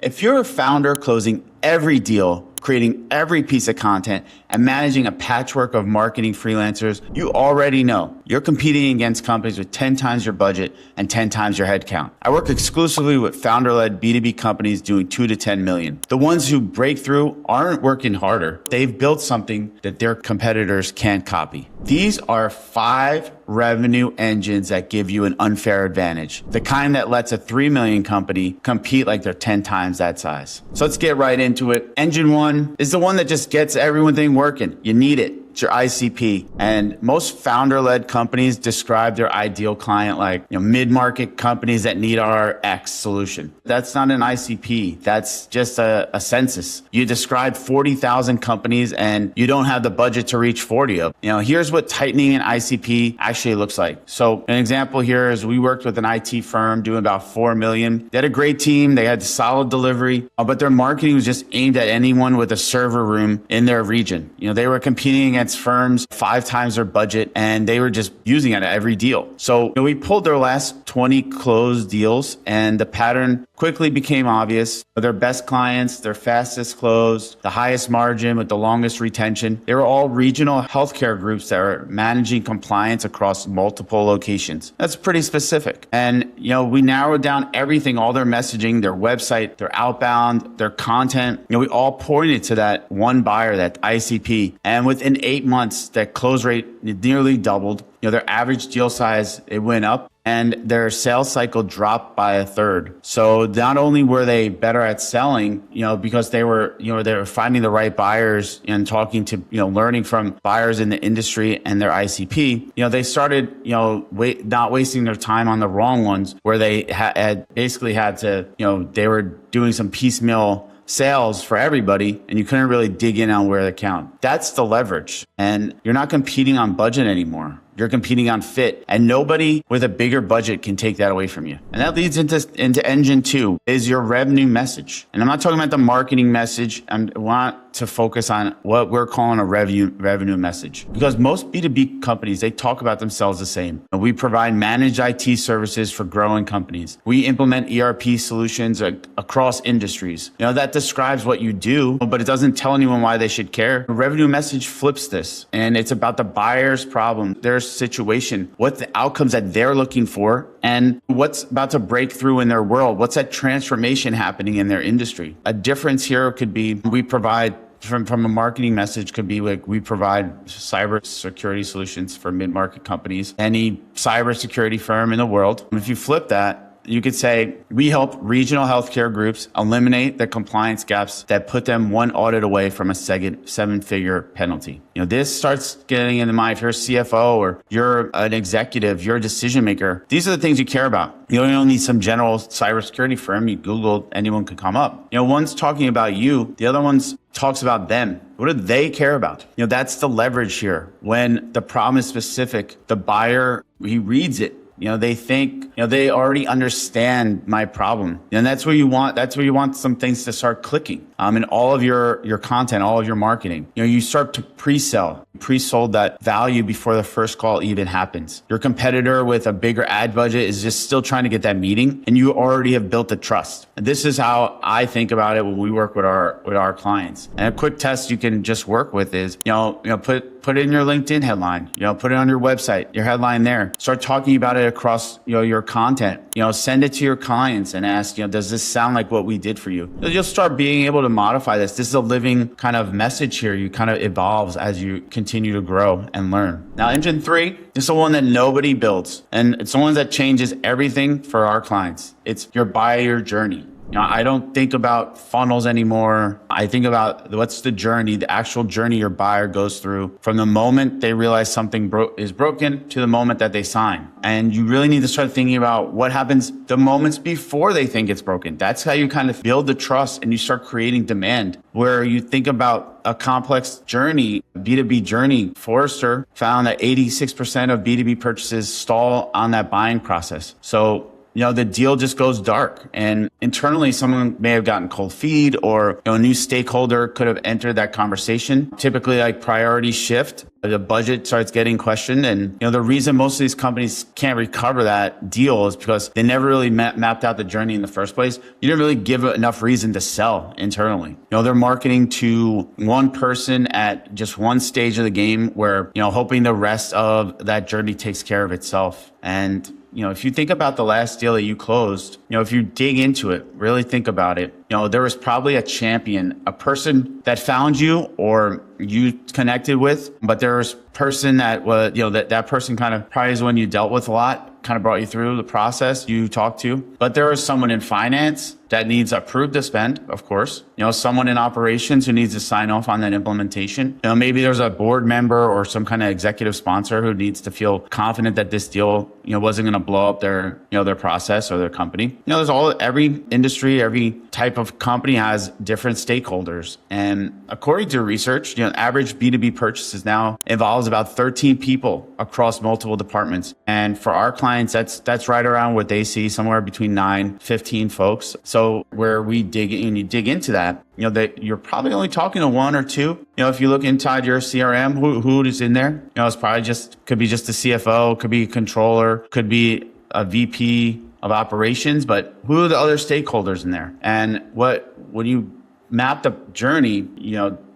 If you're a founder closing every deal, creating every piece of content, and managing a patchwork of marketing freelancers, you already know you're competing against companies with 10 times your budget and 10 times your headcount. I work exclusively with founder-led B2B companies doing 2 to 10 million. The ones who break through aren't working harder. They've built something that their competitors can't copy. These are 5 revenue engines that give you an unfair advantage. The kind that lets a 3 million company compete like they're 10 times that size. So let's get right into it. Engine 1 is the one that just gets everything working. You need it. It's your ICP. And most founder-led companies describe their ideal client like, mid-market companies that need our X solution. That's not an ICP. That's just a census. You describe 40,000 companies and you don't have the budget to reach 40 of them. Here's what tightening an ICP actually looks like. So an example here is we worked with an IT firm doing about 4 million. They had a great team. They had solid delivery, but their marketing was just aimed at anyone with a server room in their region. They were competing against firms 5 times their budget, and they were just using it at every deal. So we pulled their last 20 closed deals, and the pattern quickly became obvious. Their best clients, their fastest close, the highest margin with the longest retention, they were all regional healthcare groups that are managing compliance across multiple locations. That's pretty specific. And, we narrowed down everything, all their messaging, their website, their outbound, their content. We all pointed to that one buyer, that ICP. And within 8 months, that close rate nearly doubled. Their average deal size, it went up, and their sales cycle dropped by a third. So not only were they better at selling, because they were finding the right buyers and talking to, learning from buyers in the industry and their ICP, they started, not wasting their time on the wrong ones where they had to, they were doing some piecemeal sales for everybody, and you couldn't really dig in on where they count. That's the leverage. And you're not competing on budget anymore. You're competing on fit, and nobody with a bigger budget can take that away from you. And that leads into engine 2 is your revenue message. And I'm not talking about the marketing message. I want to focus on what we're calling a revenue message, because most B2B companies, they talk about themselves the same. We provide managed IT services for growing companies. We implement ERP solutions across industries. That describes what you do, but it doesn't tell anyone why they should care. A revenue message flips this, and it's about the buyer's problem, their situation, what the outcomes that they're looking for, and what's about to break through in their world. What's that transformation happening in their industry? A difference here could be we provide from a marketing message could be like we provide cybersecurity solutions for mid-market companies, any cybersecurity firm in the world. If you flip that, you could say, we help regional healthcare groups eliminate the compliance gaps that put them one audit away from a 7-figure penalty. This starts getting into mind. If you're a CFO or you're an executive, you're a decision maker, these are the things you care about. You don't need some general cybersecurity firm. You Google, anyone could come up. One's talking about you, the other one's talks about them. What do they care about? That's the leverage here. When the problem is specific, the buyer, he reads it. They think, they already understand my problem. And that's where you want some things to start clicking. In all of your content, all of your marketing. You start to pre-sold that value before the first call even happens. Your competitor with a bigger ad budget is just still trying to get that meeting, and you already have built the trust. And this is how I think about it when we work with our clients. And a quick test you can just work with is, put it in your LinkedIn headline, put it on your website, your headline there. Start talking about it across, your content. Send it to your clients and ask, does this sound like what we did for you? You'll start being able to modify this. This is a living kind of message here. You kind of evolves as you continue to grow and learn. Now, engine 3 is the one that nobody builds, and it's the one that changes everything for our clients. It's your buyer journey. I don't think about funnels anymore. I think about what's the journey, the actual journey your buyer goes through from the moment they realize something is broken to the moment that they sign. And you really need to start thinking about what happens the moments before they think it's broken. That's how you kind of build the trust and you start creating demand, where you think about a complex journey, B2B journey. Forrester found that 86% of B2B purchases stall on that buying process. So the deal just goes dark, and internally someone may have gotten cold feet, or a new stakeholder could have entered that conversation. Typically, like priorities shift. the budget starts getting questioned. And, the reason most of these companies can't recover that deal is because they never really mapped out the journey in the first place. You didn't really give enough reason to sell internally. They're marketing to one person at just one stage of the game where, hoping the rest of that journey takes care of itself. And if you think about the last deal that you closed, if you dig into it, really think about it, there was probably a champion, a person that found you or you connected with, but there was a person that was, that person kind of probably is one you dealt with a lot, kind of brought you through the process you talked to. But there was someone in finance that needs approved to spend, of course. Someone in operations who needs to sign off on that implementation. Maybe there's a board member or some kind of executive sponsor who needs to feel confident that this deal, wasn't going to blow up their, their process or their company. There's every industry, every type of company has different stakeholders. And according to research, average B2B purchases now involves about 13 people across multiple departments. And for our clients, that's right around what they see, somewhere between 9, 15 folks. So where we dig into that, that you're probably only talking to one or two. If you look inside your CRM, who is in there? It's probably could be just the CFO, could be a controller, could be a VP of operations, but who are the other stakeholders in there? And when you map the journey,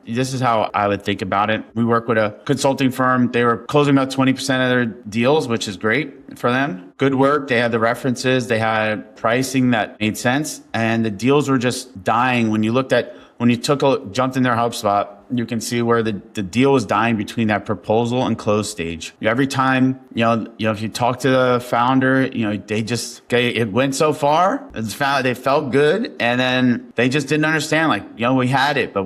this is how I would think about it. We work with a consulting firm. They were closing about 20% of their deals, which is great for them. Good work. They had the references. They had pricing that made sense. And the deals were just dying. When you jumped in their HubSpot, you can see where the deal was dying between that proposal and close stage. Every time, if you talk to the founder, it went so far, they felt good, and then they just didn't understand, we had it, but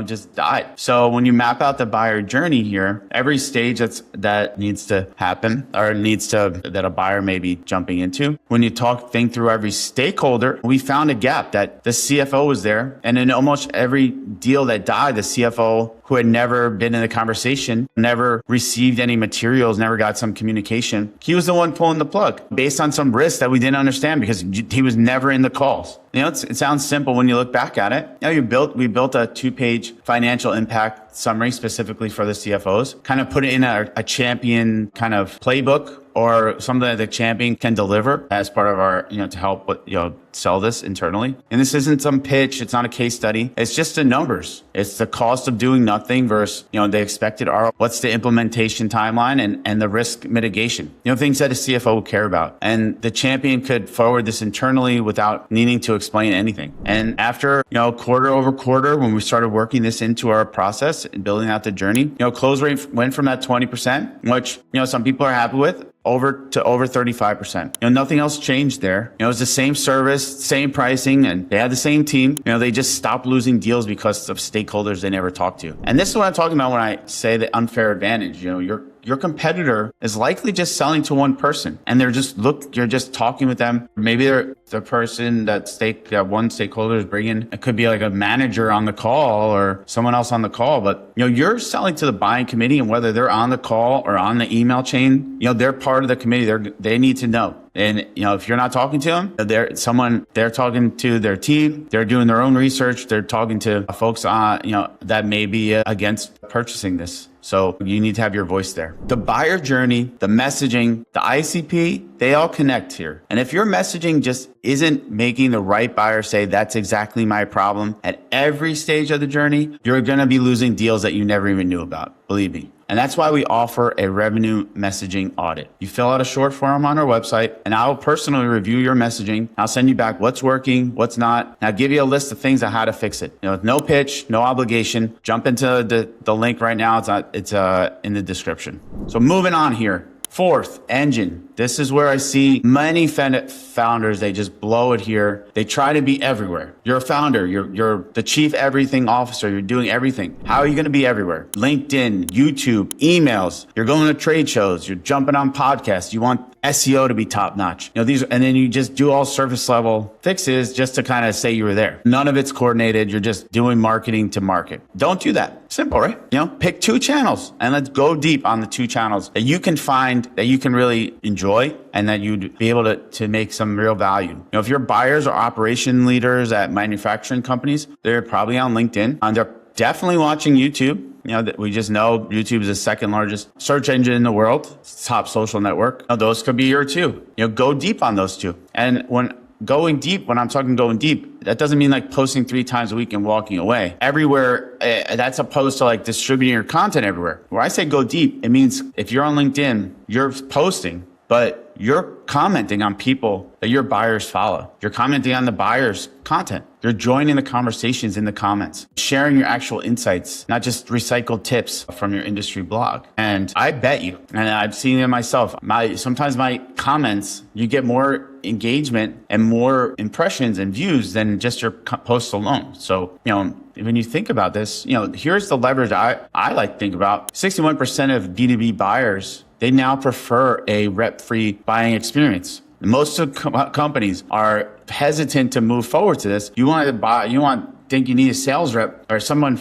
just died. So when you map out the buyer journey here, every stage that needs to happen or that a buyer may be jumping into, when you think through every stakeholder, we found a gap that the CFO was there, and in almost every deal that died, the CFO who had never been in the conversation, never received any materials, never got some communication. He was the one pulling the plug based on some risk that we didn't understand because he was never in the calls. It sounds simple when you look back at it. We built a 2-page financial impact summary specifically for the CFOs, kind of put it in a champion kind of playbook or something that the champion can deliver as part of our, to help sell this internally. And this isn't some pitch. It's not a case study. It's just the numbers. It's the cost of doing nothing versus, the expected ROI. What's the implementation timeline and the risk mitigation? Things that a CFO will care about. And the champion could forward this internally without needing to explain anything. And after, quarter over quarter, when we started working this into our process and building out the journey, close rate went from that 20%, which, some people are happy with, over 35%. Nothing else changed there. It was the same service, same pricing, and they had the same team. They just stopped losing deals because of stakeholders they never talked to. And this is what I'm talking about when I say the unfair advantage. Your competitor is likely just selling to one person, and you're just talking with them. Maybe they're the person that one stakeholder is bringing. It could be like a manager on the call or someone else on the call, but you're selling to the buying committee, and whether they're on the call or on the email chain, they're part of the committee. They need to know. And, if you're not talking to them, they're talking to their team. They're doing their own research. They're talking to folks, that may be against purchasing this. So you need to have your voice there. The buyer journey, the messaging, the ICP, they all connect here. And if your messaging just isn't making the right buyer say, that's exactly my problem at every stage of the journey, you're going to be losing deals that you never even knew about. Believe me. And that's why we offer a revenue messaging audit. You fill out a short form on our website, and I will personally review your messaging. I'll send you back what's working, what's not, and I'll give you a list of things on how to fix it. No pitch, no obligation. Jump into the link right now. It's in the description. So moving on here. Fourth, engine. This is where I see many founders, they just blow it here. They try to be everywhere. You're a founder. You're the chief everything officer. You're doing everything. How are you going to be everywhere? LinkedIn, YouTube, emails. You're going to trade shows. You're jumping on podcasts. You want SEO to be top notch. And then you just do all surface level fixes just to kind of say you were there. None of it's coordinated. You're just doing marketing to market. Don't do that. Simple, right? Pick 2 channels and let's go deep on the 2 channels that you can find, that you can really enjoy, and that you'd be able to make some real value. If your buyers are operation leaders at manufacturing companies, they're probably on LinkedIn, and they're definitely watching YouTube. that we just know YouTube is the second largest search engine in the world, top social network. Those could be your two. Go deep on those two. And when I'm talking going deep, that doesn't mean like posting 3 times a week and walking away. Everywhere, that's opposed to like distributing your content everywhere. Where I say go deep, it means if you're on LinkedIn, you're posting, but you're commenting on people that your buyers follow. You're commenting on the buyers' content. You're joining the conversations in the comments, sharing your actual insights, not just recycled tips from your industry blog. And I bet you, and I've seen it myself, sometimes my comments, you get more engagement and more impressions and views than just your posts alone. So, when you think about this, here's the leverage I like to think about. 61% of B2B buyers, they now prefer a rep-free buying experience. Most of companies are hesitant to move forward to this. Think you need a sales rep or someone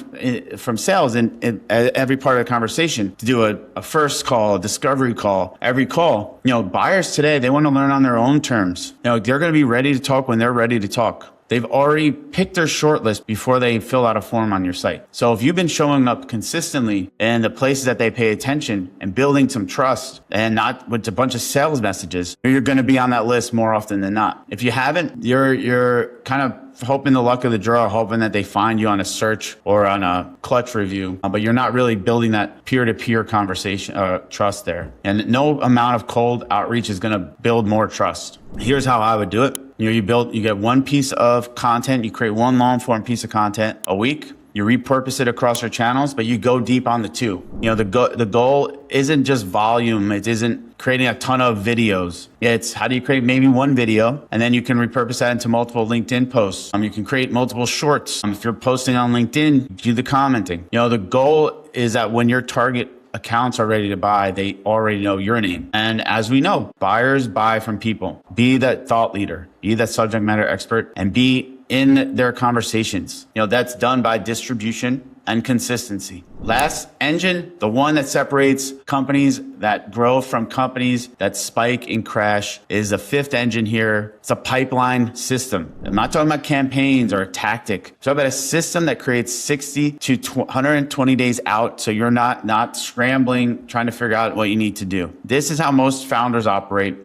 from sales in every part of the conversation to do a first call, a discovery call, every call. Buyers today, they want to learn on their own terms. They're going to be ready to talk when they're ready to talk. They've already picked their shortlist before they fill out a form on your site. So if you've been showing up consistently in the places that they pay attention and building some trust and not with a bunch of sales messages, you're going to be on that list more often than not. If you haven't, you're kind of hoping the luck of the draw, hoping that they find you on a search or on a clutch review, but you're not really building that peer-to-peer conversation, trust there. And no amount of cold outreach is going to build more trust. Here's how I would do it. You get one piece of content, you create one long form piece of content a week. You repurpose it across your channels, but you go deep on the two. The goal isn't just volume. It isn't creating a ton of videos. It's how do you create maybe one video, and then you can repurpose that into multiple LinkedIn posts. You can create multiple shorts. If you're posting on LinkedIn, do the commenting. The goal is that when your target accounts are ready to buy, they already know your name. And as we know, buyers buy from people. Be that thought leader, be that subject matter expert, and be in their conversations. That's done by distribution and consistency. Last engine, the one that separates companies that grow from companies that spike and crash, is the fifth engine here. It's a pipeline system. I'm not talking about campaigns or a tactic. I'm talking about a system that creates 60 to 120 days out, so you're not scrambling, trying to figure out what you need to do. This is how most founders operate.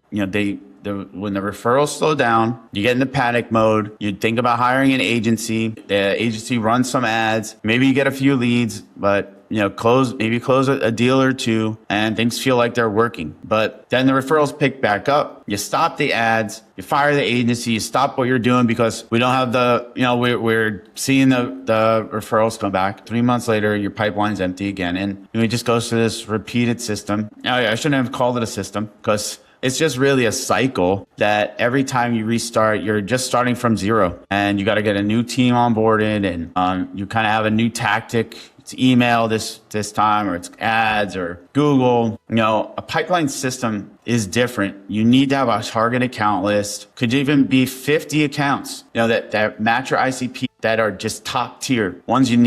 When the referrals slow down, you get into panic mode. You think about hiring an agency. The agency runs some ads. Maybe you get a few leads, but close a deal or two, and things feel like they're working. But then the referrals pick back up. You stop the ads. You fire the agency. You stop what you're doing because we don't have we're seeing the referrals come back. 3 months later, your pipeline's empty again, and it just goes through this repeated system. I shouldn't have called it a system because it's just really a cycle that every time you restart, you're just starting from zero, and you got to get a new team onboarded, and you kind of have a new tactic. It's email this time, or it's ads or Google. A pipeline system is different. You need to have a target account list. Could even be 50 accounts, that match your ICP, that are just top tier ones you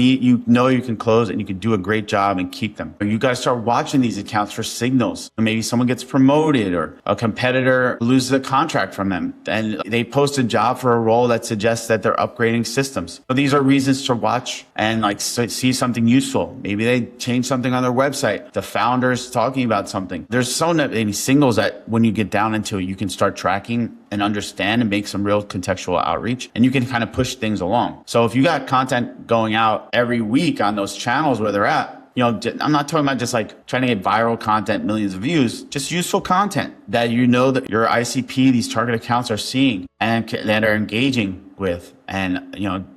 can close and you can do a great job and keep them. You got to start watching these accounts for signals. Maybe someone gets promoted or a competitor loses a contract from them and they post a job for a role that suggests that they're upgrading systems. So these are reasons to watch and see something useful. Maybe they change something on their website. The founder's talking about something. There's so many signals that when you get down into it, you can start tracking and understand and make some real contextual outreach, and you can kind of push things along. So if you got content going out every week on those channels where they're at, I'm not talking about just like trying to get viral content, millions of views, just useful content that that your ICP, these target accounts are seeing and that are engaging with and,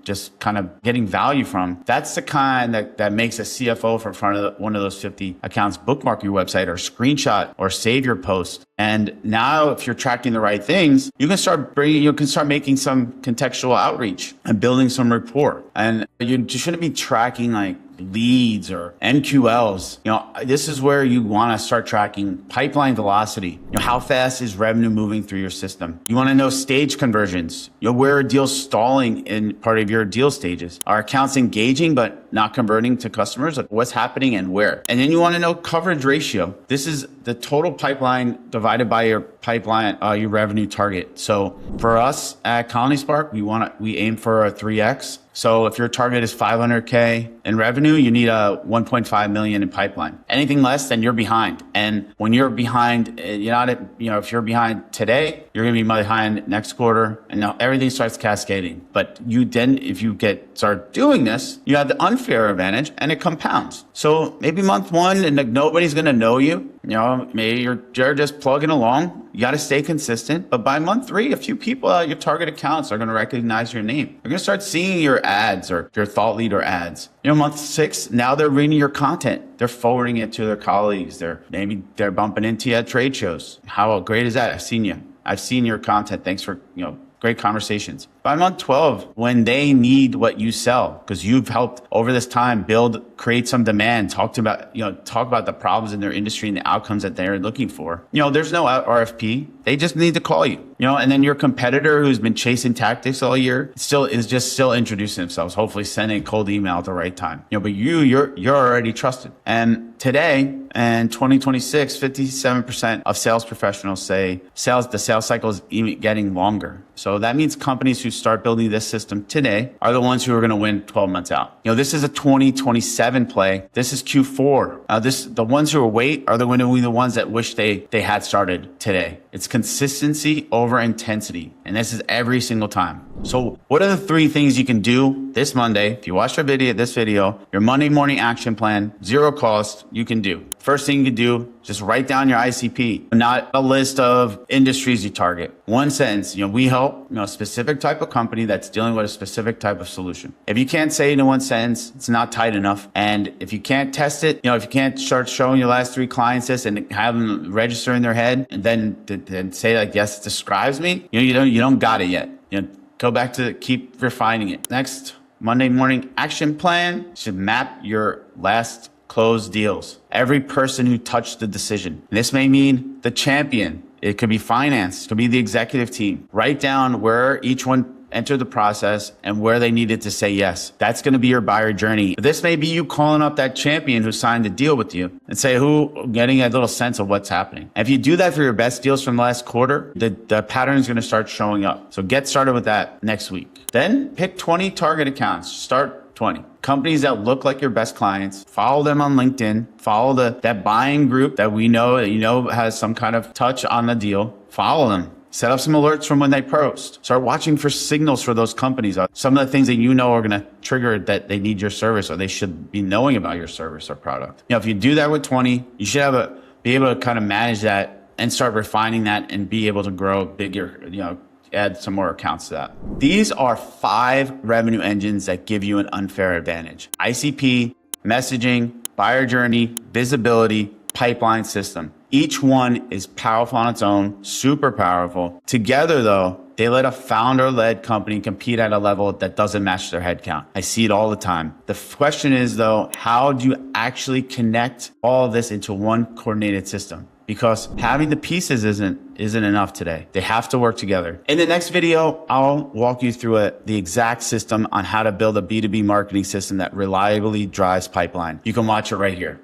just kind of getting value from. That's the kind that makes a CFO from front of one of those 50 accounts bookmark your website or screenshot or save your post. And now if you're tracking the right things, you can start making some contextual outreach and building some rapport. And you shouldn't be tracking like leads or MQLs. This is where you want to start tracking pipeline velocity. How fast is revenue moving through your system? You want to know stage conversions. Where are deals stalling in part of your deal stages? Are accounts engaging but not converting to customers? What's happening and where? And then you want to know coverage ratio. This is the total pipeline divided by your pipeline, your revenue target. So for us at Colony Spark, we aim for a 3x. So if your target is 500K in revenue, you need a 1.5 million in pipeline. Anything less, then you're behind. And when you're behind, if you're behind today, you're going to be behind next quarter, and now everything starts cascading. But if you start doing this, you have the unfair advantage, and it compounds. So maybe month one, and nobody's going to know you. Maybe you're just plugging along. You got to stay consistent. But by month 3, a few people at your target accounts are going to recognize your name. They're going to start seeing your ads or your thought leader ads. Month 6, now they're reading your content. They're forwarding it to their colleagues. They're bumping into you at trade shows. How great is that? I've seen you. I've seen your content. Thanks for, great conversations. By month 12, when they need what you sell, because you've helped over this time create some demand, talk about the problems in their industry and the outcomes that they're looking for. There's no RFP. They just need to call you. And then your competitor who's been chasing tactics all year still introducing themselves, hopefully sending a cold email at the right time. But you're already trusted. And today, in 2026, 57% of sales professionals say the sales cycle is even getting longer. So that means companies who start building this system today are the ones who are going to win 12 months out. This is a 2027 play. This is Q4. The ones who wait are going to be the ones that wish they had started today. It's consistency over intensity. And this is every single time. So what are the 3 things you can do this Monday? If you watch this video, your Monday morning action plan, 0 cost, you can do. First thing you can do, just write down your ICP, not a list of industries you target. 1 sentence, we help a specific type of company that's dealing with a specific type of solution. If you can't say it in 1 sentence, it's not tight enough. And if you can't test it, if you can't start showing your last 3 clients this and have them register in their head and then say like, yes, it describes me, you don't got it yet. Go back to keep refining it. Next, Monday morning action plan should map your last closed deals. Every person who touched the decision. This may mean the champion. It could be finance. It could be the executive team. Write down where each one entered the process and where they needed to say yes. That's going to be your buyer journey. This may be you calling up that champion who signed the deal with you and say getting a little sense of what's happening. If you do that for your best deals from the last quarter, the pattern is going to start showing up. So get started with that next week. Then pick 20 target accounts. Start 20. Companies that look like your best clients, follow them on LinkedIn, follow that buying group that we know has some kind of touch on the deal, follow them. Set up some alerts from when they post. Start watching for signals for those companies. Some of the things that are going to trigger that they need your service or they should be knowing about your service or product. If you do that with 20, you should be able to kind of manage that and start refining that and be able to grow bigger, add some more accounts to that. These are 5 revenue engines that give you an unfair advantage. ICP, messaging, buyer journey, visibility, pipeline system. Each one is powerful on its own, super powerful. Together though, they let a founder-led company compete at a level that doesn't match their headcount. I see it all the time. The question is though, how do you actually connect all of this into one coordinated system? Because having the pieces isn't enough today. They have to work together. In the next video, I'll walk you through the exact system on how to build a B2B marketing system that reliably drives pipeline. You can watch it right here.